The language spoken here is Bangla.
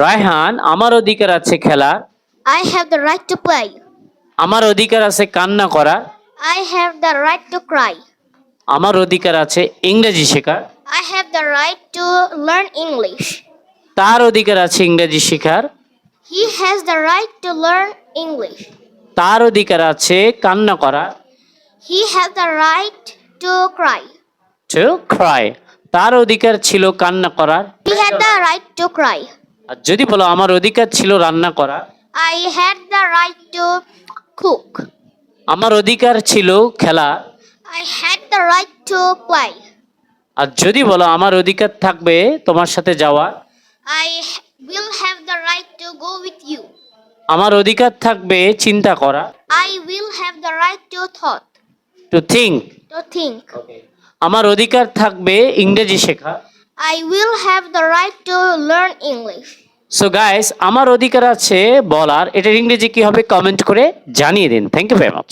রায়হান, আমার অধিকার আছে খেলার। I have the right to play. আমার অধিকার আছে কান্না করার। I have the right to cry. আমার অধিকার আছে ইংরেজি শেখার। I have the right to learn English. তার অধিকার আছে ইংরেজি শেখার। He has the right to learn English. তার অধিকার আছে কান্না করার। He has the right to cry. To cry. তার অধিকার ছিল কান্না করার। He had the right to cry. আর যদি বলো আমার অধিকার ছিল রান্না করার। I had the right to cook. আমার অধিকার ছিল খেলা। I had the right to play. আর যদি বলো আমার অধিকার থাকবে তোমার সাথে যাওয়ার। Will have the right to go with you. আমার অধিকার থাকবে চিন্তা করা। I will have the right to thought. To think. To think. আমার অধিকার থাকবে ইংরেজি শেখা। I will have the right to learn English. So guys, আমার অধিকার আছে বলার, এটার ইংরেজি কি হবে কমেন্ট করে জানিয়ে দিন। Thank you very much.